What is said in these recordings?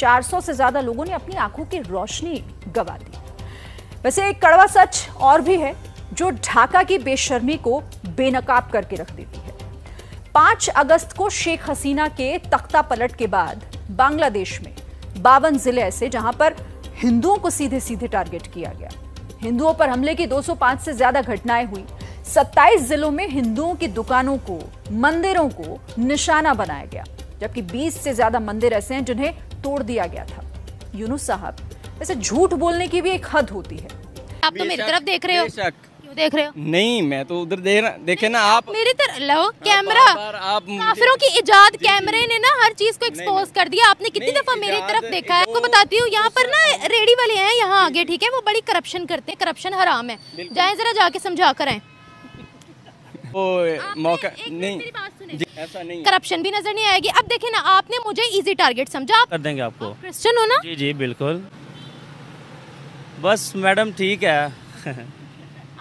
400 से ज्यादा लोगों ने अपनी आंखों की रोशनी गंवा दी। वैसे एक कड़वा सच और भी है जो ढाका की बेशर्मी को बेनकाब करके रख देती है। 5 अगस्त को शेख हसीना के तख्ता पलट के बाद बांग्लादेश में 52 जिले ऐसे जहां पर हिंदुओं को सीधे सीधे टारगेट किया गया। हिंदुओं पर हमले की 205 से ज्यादा घटनाएं हुई। 27 जिलों में हिंदुओं की दुकानों को, मंदिरों को निशाना बनाया गया, जबकि 20 से ज्यादा मंदिर ऐसे हैं जिन्हें तोड़ दिया गया था। यूनुस साहब, वैसे झूठ बोलने की भी एक हद होती है। आप तो मेरी तरफ देख रहे हो, क्यों देख रहे हो? नहीं, मैं तो उधर देखे ना। आप मेरी तरफ लो कैमरा। आप काफिरों की इजाद, कैमरे ने ना हर चीज को एक्सपोज कर दिया। आपने कितनी दफा मेरी तरफ देखा है? आपको बताती हूँ, यहाँ पर ना रेडी वाले हैं यहाँ आगे, ठीक है, वो बड़ी करप्शन करते हैं। करप्शन हराम है, जाए जरा जाके समझा कर आए। वो मौका नहीं, मेरी बात सुने, ऐसा नहीं, करप्शन भी नजर नहीं आएगी। अब देखे ना, आपने मुझे इजी टारगेट समझा, आप कर देंगे आपको। क्रिश्चियन हो ना? जी जी बिल्कुल। बस मैडम ठीक है।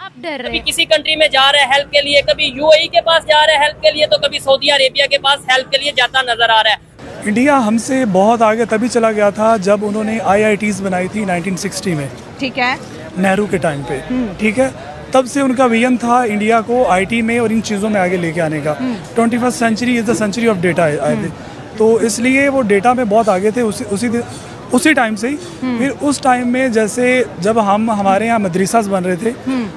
आप डर रहे कभी किसी कंट्री में जा रहे हैं हेल्प के लिए, कभी यूएई के पास जा रहे हैं हेल्प के लिए, तो कभी सऊदी अरेबिया के पास हेल्प के लिए जाता नजर आ रहा है। इंडिया हमसे बहुत आगे तभी चला गया था जब उन्होंने IITs बनाई थी 1960 में, ठीक है, नेहरू के टाइम पे, ठीक है। तब से उनका विजन था इंडिया को IT में और इन चीज़ों में आगे लेके आने का। 21st century is the century of data, तो इसलिए वो डेटा में बहुत आगे थे उसी टाइम से ही। फिर उस टाइम में जैसे जब हमारे यहाँ मदरसास बन रहे थे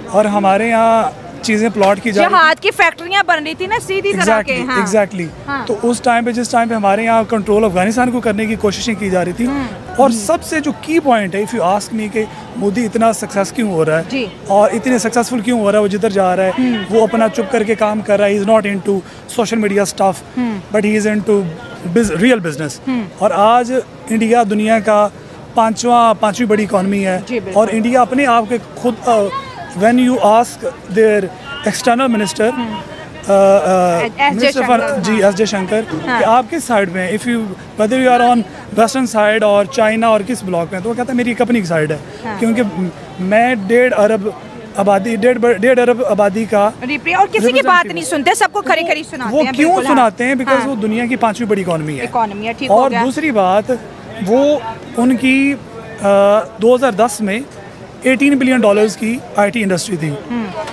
और हमारे यहाँ चीज़ें प्लॉट की जा जहाद की फैक्ट्रियां बन रही थी ना सीधी तरह के। हाँ। एग्जैक्टली। तो उस टाइम पे, जिस टाइम पे हमारे यहाँ कंट्रोल अफगानिस्तान को करने की कोशिशें की जा रही थी, और सबसे जो की पॉइंट है, इफ़ यू आस्क मी, कि मोदी इतना सक्सेस क्यों हो रहा है और इतने सक्सेसफुल क्यों हो रहा है, वो जिधर जा रहा है वो अपना चुप करके काम कर रहा है। He is not into social media stuff, but he is into real business. और आज इंडिया दुनिया का पांचवी बड़ी इकॉनमी है, और इंडिया अपने आप के खुद, when you ask their external minister, S जे शंकर, कि आप किस साइड में, if you whether you are on western side और चाइना और किस ब्लॉक में, तो वो कहता है मेरी एक अपनी साइड है, क्योंकि मैं 1.5 अरब आबादी का, और किसी की बात नहीं सुनते, सबको खरी खरी सुनाते हैं। वो क्यों सुनाते हैं? बिकॉज वो दुनिया की 5वीं बड़ी इकॉनमी है। ठीक और दूसरी बात, वो उनकी 2010 में $18 बिलियन की IT इंडस्ट्री थी।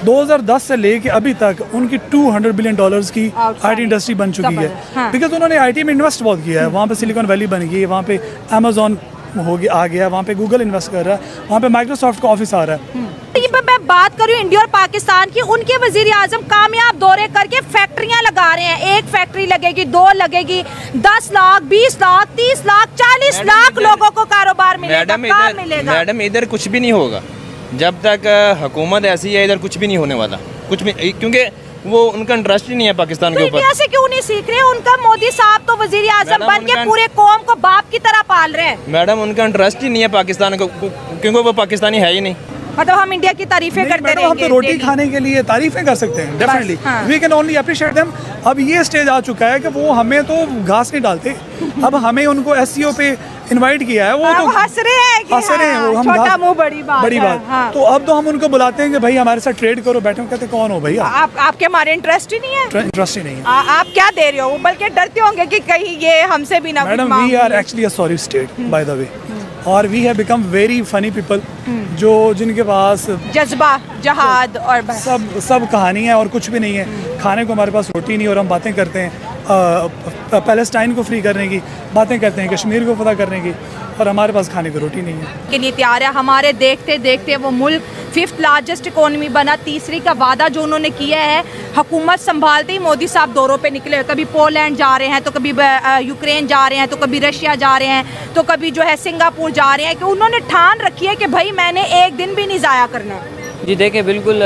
2010 से लेके अभी तक उनकी $200 बिलियन की IT इंडस्ट्री बन चुकी है, बिकॉज उन्होंने IT में इन्वेस्ट बहुत किया है। वहाँ पे सिलिकॉन वैली बन गई है, वहाँ पे अमेजोन आ गया, वहाँ पे गूगल इन्वेस्ट कर रहा है, वहाँ पे माइक्रोसॉफ्ट का ऑफिस आ रहा है। मैं बात करूँ इंडिया और पाकिस्तान की, उनके वजीर आजम कामयाब दौरे करके फैक्ट्रियां लगा रहे हैं। 1 फैक्ट्री लगेगी, 2 लगेगी, 10 लाख, 20 लाख, 30 लाख, 40 लाख लोगों को कारोबार मिलेगा। मैडम इधर कुछ भी नहीं होगा जब तक हुकूमत ऐसी है। इधर कुछ भी नहीं होने वाला, कुछ भी, क्योंकि वो उनका इंटरेस्ट ही नहीं है पाकिस्तान के ऊपर। इंडिया से क्यों नहीं सीख रहे? उनका मोदी साहब तो वजीर आजम बन के पूरे कौम को बाप की तरह पाल रहे हैं। मैडम उनका इंटरेस्ट ही नहीं है पाकिस्तान को, क्योंकि वो पाकिस्तानी है ही नहीं। मतलब हम इंडिया की तारीफें करते रहेंगे। हम तो रोटी खाने के लिए तारीफें कर सकते हैं, definitely we can only appreciate them. अब ये स्टेज आ चुका है कि वो हमें तो घास नहीं डालते, अब हमें उनको SCO पे इनवाइट किया है, वो तो हंस रहे हैं वो, हम छोटा मुंह बड़ी बात। तो अब तो हम उनको बुलाते हैं कि भाई हमारे साथ ट्रेड करो, बैठे, कहते कौन हो भैया आपके हमारे इंटरेस्ट ही नहीं है। इंटरेस्ट ही नहीं है। आप क्या दे रहे हो? बल्कि डरते होंगे कि कहीं ये हमसे भी ना। Madam we are actually a sorry state by the way, और we have become very funny people, जो जिनके पास जज्बा, जहाद और सब कहानी है और कुछ भी नहीं है। खाने को हमारे पास रोटी नहीं, और हम बातें करते हैं पैलेस्टाइन को फ्री करने की, बातें करते हैं कश्मीर को फतह करने की, और हमारे पास खाने को रोटी नहीं है। के लिए तैयार है। हमारे देखते देखते वो मुल्क 5th लार्जेस्ट इकोनॉमी बना। तीसरी का वादा जो उन्होंने किया है, हुकूमत संभालते ही मोदी साहब दौरों पे निकले। कभी पोलैंड जा रहे हैं, तो कभी यूक्रेन जा रहे हैं, तो कभी रशिया जा रहे हैं, तो कभी जो है सिंगापुर जा रहे हैं, कि उन्होंने ठान रखी है कि भाई मैंने एक दिन भी नहीं ज़ाया करना। जी देखिए, बिल्कुल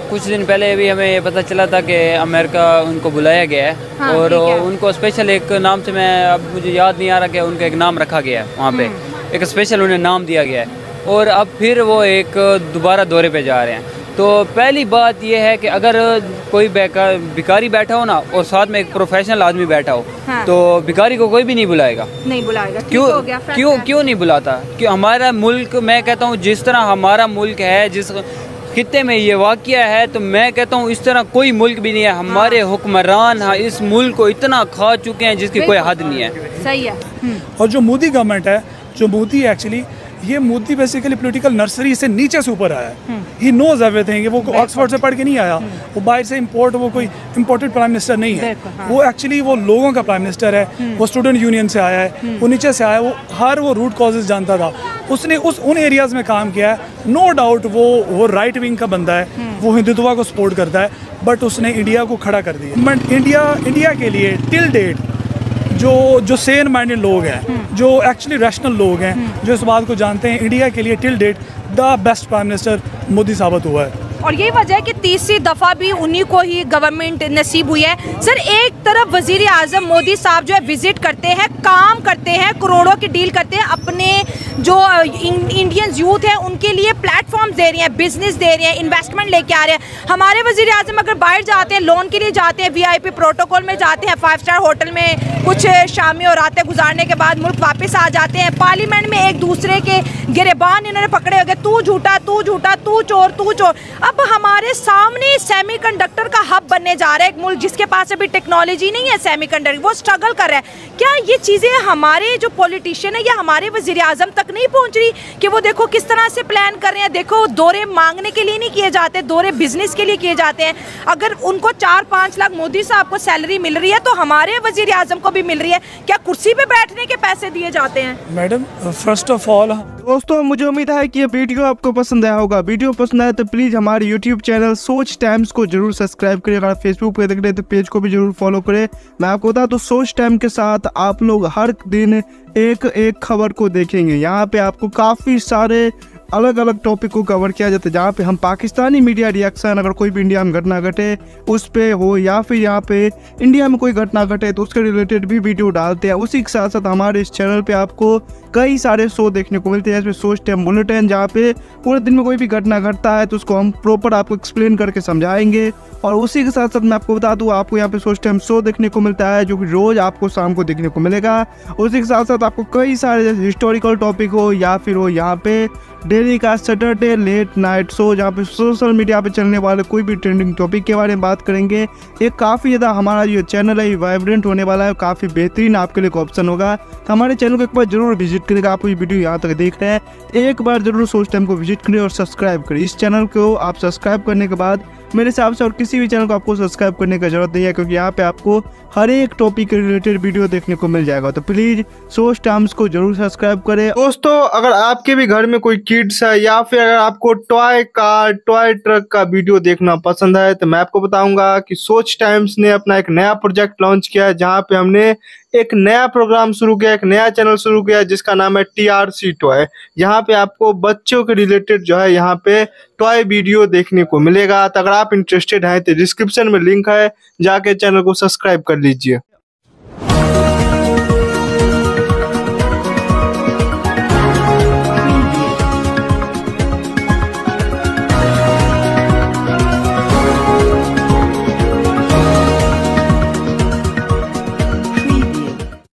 कुछ दिन पहले भी हमें ये पता चला था कि अमेरिका उनको बुलाया गया है। हाँ, और उनको स्पेशल एक नाम से, मैं अब मुझे याद नहीं आ रहा कि उनका एक नाम रखा गया है वहाँ पे, एक स्पेशल उन्हें नाम दिया गया है, और अब फिर वो एक दोबारा दौरे पे जा रहे हैं। तो पहली बात ये है कि अगर कोई भिखारी बैठा हो ना, और साथ में एक प्रोफेशनल आदमी बैठा हो, हाँ, तो भिखारी को कोई भी नहीं बुलाएगा। क्यों नहीं बुलाता? क्यों? हमारा मुल्क, मैं कहता हूँ जिस तरह हमारा मुल्क है, जिस खित्ते में ये वाक़या है, तो मैं कहता हूँ इस तरह कोई मुल्क भी नहीं है। हमारे हुक्मरान इस मुल्क को इतना खा चुके हैं जिसकी कोई हद नहीं है। सही है। और जो मोदी गवर्नमेंट है जो मोदी एक्चुअली, ये मोदी बेसिकली पॉलिटिकल नर्सरी से नीचे से ऊपर आया है। He knows everything. वो ऑक्सफोर्ड से पढ़ के नहीं आया, वो बाहर से इम्पोर्ट, वो कोई इम्पोर्टेड प्राइम मिनिस्टर नहीं है। वो एक्चुअली वो लोगों का प्राइम मिनिस्टर है। वो स्टूडेंट यूनियन से आया है, वो नीचे से आया, वो रूट कॉजेज जानता था। उसने उन एरियाज में काम किया है। नो डाउट वो राइट विंग का बंदा है, वो हिंदुत्व को सपोर्ट करता है, बट उसने इंडिया को खड़ा कर दिया। बट इंडिया के लिए टिल डेट जो सेन माइंडेड लोग हैं, जो एक्चुअली रैशनल लोग हैं, जो इस बात को जानते हैं, इंडिया के लिए till date the best prime minister Modi साबित हुआ है। और यही वजह है कि तीसरी दफ़ा भी उन्हीं को ही गवर्नमेंट नसीब हुई है। सर, एक तरफ वजीर आज़म मोदी साहब जो है विजिट करते हैं, काम करते हैं, करोड़ों की डील करते हैं, अपने जो इंडियन यूथ है उनके लिए प्लेटफॉर्म दे रहे हैं, बिजनेस दे रहे हैं, इन्वेस्टमेंट लेके आ रहे हैं। हमारे वजीर आज़म अगर बाहर जाते हैं, लोन के लिए जाते हैं, VIP प्रोटोकॉल में जाते हैं, 5 स्टार होटल में कुछ शामें और रातें गुजारने के बाद मुल्क वापस आ जाते हैं। पार्लियामेंट में एक दूसरे के गिरेबान इन्होंने पकड़े हो गए, तू झूठा, तू झूठा, तू चोर, तू चोर। अब हमारे सामने सेमीकंडक्टर का हब बनने जा रहा है एक मुल्क जिसके पास अभी टेक्नोलॉजी नहीं है सेमीकंडक्टर, वो स्ट्रगल कर रहा है। क्या ये चीज़ें हमारे जो पॉलिटिशियन है या हमारे वजीर आज़म तक नहीं पहुंच रही कि वो देखो किस तरह से प्लान कर रहे हैं? देखो, दौरे मांगने के लिए नहीं किए जाते, दौरे बिजनेस के लिए किए जाते हैं। अगर उनको 4-5 लाख मोदी साहब को सैलरी मिल रही है तो हमारे वजीर आज़म को भी मिल रही है। क्या कुर्सी पे बैठने के पैसे दिए जाते हैं? मैडम, फर्स्ट ऑफ ऑल दोस्तों, मुझे उम्मीद है कि ये वीडियो आपको पसंद आया होगा। वीडियो पसंद आया तो प्लीज़ हमारे YouTube चैनल सोच टाइम्स को जरूर सब्सक्राइब करें। अगर फेसबुक पे देख रहे हैं तो पेज को भी जरूर फॉलो करें। मैं आपको बता दूं, सोच टाइम के साथ आप लोग हर दिन एक खबर को देखेंगे। यहाँ पे आपको काफ़ी सारे अलग अलग टॉपिक को कवर किया जाता है, जहाँ पे हम पाकिस्तानी मीडिया रिएक्शन, अगर कोई भी इंडिया में घटना घटे उस पे हो, या फिर यहाँ पे इंडिया में कोई घटना घटे तो उसके रिलेटेड भी वीडियो डालते हैं। उसी के साथ साथ हमारे इस चैनल पे आपको कई सारे शो देखने को मिलते हैं, जैसे सोच टाइम बुलेटिन, जहाँ पे पूरे दिन में कोई भी घटना घटता है तो उसको हम प्रॉपर आपको एक्सप्लेन करके समझाएंगे। और उसी के साथ साथ मैं आपको बता दूँ, आपको यहाँ पे सोच टाइम शो देखने को मिलता है जो कि रोज़ आपको शाम को देखने को मिलेगा। उसी के साथ साथ आपको कई सारे जैसे हिस्टोरिकल टॉपिक हो या फिर हो यहाँ पे डेली का सैटरडे लेट नाइट शो, जहाँ पे सोशल मीडिया पे चलने वाले कोई भी ट्रेंडिंग टॉपिक के बारे में बात करेंगे। ये काफ़ी ज़्यादा हमारा जो चैनल है वाइब्रेंट होने वाला है, काफ़ी बेहतरीन आपके लिए एक ऑप्शन होगा। तो हमारे चैनल को एक बार जरूर विजिट करेगा। आप ये वीडियो यहाँ तक देख रहे हैं, एक बार जरूर सोच टाइम को विजिट करें और सब्सक्राइब करें। इस चैनल को आप सब्सक्राइब करने के बाद मेरे हिसाब से और किसी भी चैनल को आपको सब्सक्राइब करने की जरूरत नहीं है, क्योंकि यहाँ पे आपको हर एक टॉपिक के रिलेटेड वीडियो देखने को मिल जाएगा। तो प्लीज सोच टाइम्स को जरूर सब्सक्राइब करें। दोस्तों, अगर आपके भी घर में कोई किड्स है या फिर अगर आपको टॉय कार, टॉय ट्रक का वीडियो देखना पसंद है तो मैं आपको बताऊंगा कि सोच टाइम्स ने अपना एक नया प्रोजेक्ट लॉन्च किया है, जहाँ पे हमने एक नया प्रोग्राम शुरू किया, एक नया चैनल शुरू किया जिसका नाम है TRC टॉय। यहाँ पे आपको बच्चों के रिलेटेड जो है यहाँ पे टॉय वीडियो देखने को मिलेगा। तो अगर आप इंटरेस्टेड हैं तो डिस्क्रिप्शन में लिंक है, जाके चैनल को सब्सक्राइब कर लीजिए।